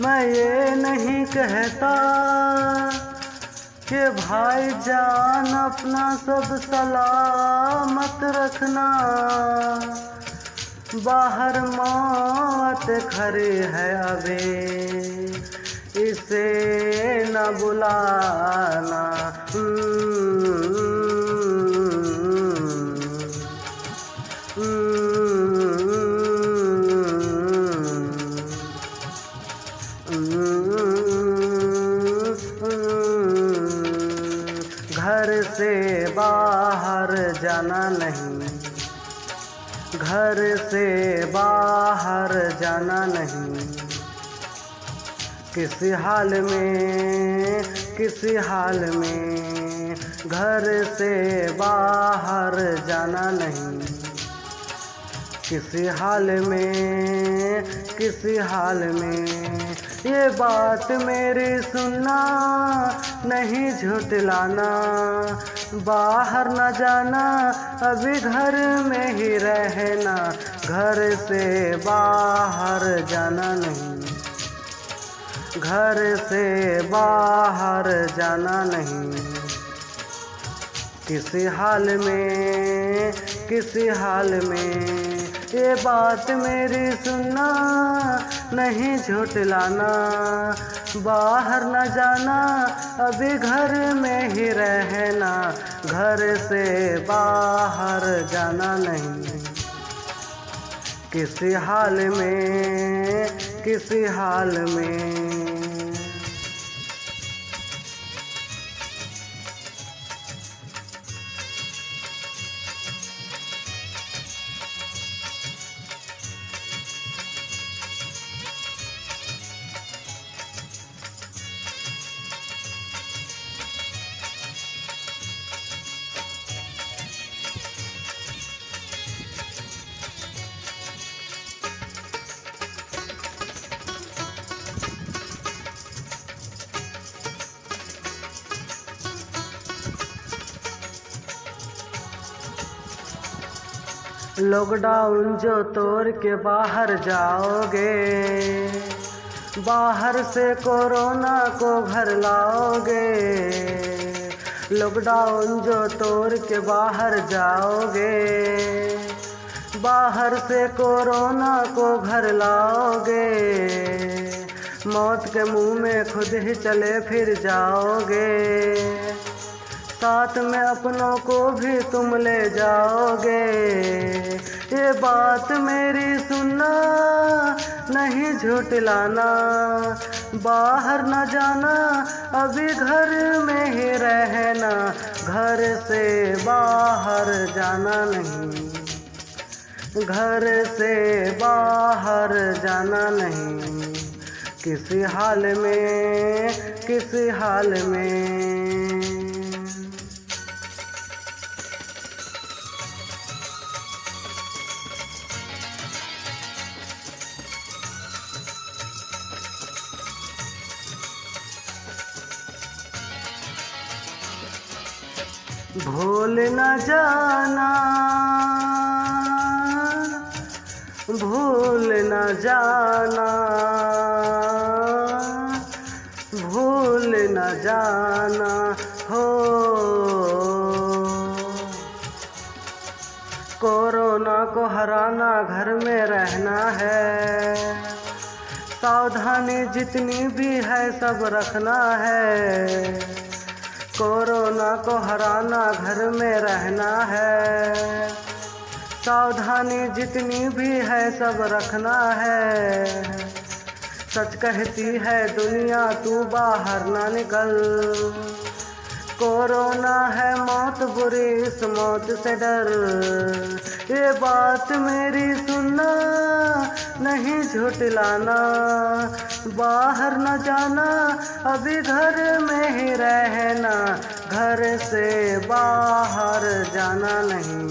मैं ये नहीं कहता कि भाईजान अपना सब सलामत रखना, बाहर मौत खड़ी है अभी इसे न बुलाना। घर से बाहर जाना नहीं, घर से बाहर जाना नहीं, किसी हाल में, किसी हाल में घर से बाहर जाना नहीं, किसी हाल में, किसी हाल में। ये बात मेरी सुनना, नहीं झुठलाना, बाहर न जाना, अभी घर में ही रहना, घर से बाहर जाना नहीं, घर से बाहर जाना नहीं, किसी हाल में, किसी हाल में। ये बात मेरी सुनना, नहीं झुठलाना, बाहर न जाना, अभी घर में ही रहना, घर से बाहर जाना नहीं, किसी हाल में, किसी हाल में। लॉकडाउन जो तोड़ के बाहर जाओगे, बाहर से कोरोना को घर लाओगे। लॉकडाउन जो तोड़ के बाहर जाओगे, बाहर से कोरोना को घर लाओगे। मौत के मुंह में खुद ही चले फिर जाओगे, साथ में अपनों को भी तुम ले जाओगे। ये बात मेरी सुनना, नहीं झुठलाना, बाहर न जाना, अभी घर में ही रहना, घर से बाहर जाना नहीं, घर से बाहर जाना नहीं, किसी हाल में, किसी हाल में। भूल न जाना, भूल न जाना, भूल न जाना हो। कोरोना को हराना घर में रहना है, सावधानी जितनी भी है सब रखना है। कोरोना को हराना घर में रहना है, सावधानी जितनी भी है सब रखना है। सच कहती है दुनिया तू बाहर ना निकल, कोरोना है मौत बुरी इस मौत से डर। ये बात मेरी सुनना, नहीं झुठलाना, बाहर न जाना, अभी घर में ही रहना, घर से बाहर जाना नहीं,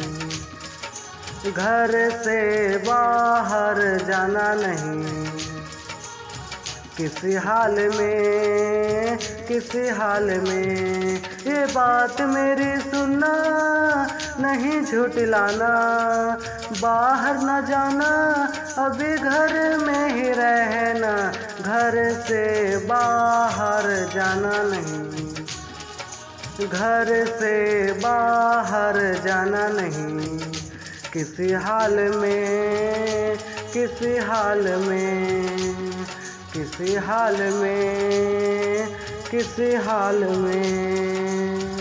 घर से बाहर जाना नहीं, किसी हाल में, किसी हाल में। ये बात मेरी सुनना, नहीं झुठलाना, बाहर न जाना, अभी घर में ही रहना, घर से बाहर जाना नहीं, घर से बाहर जाना नहीं, किसी हाल में, किसी हाल में, किसी हाल में, किसी हाल में।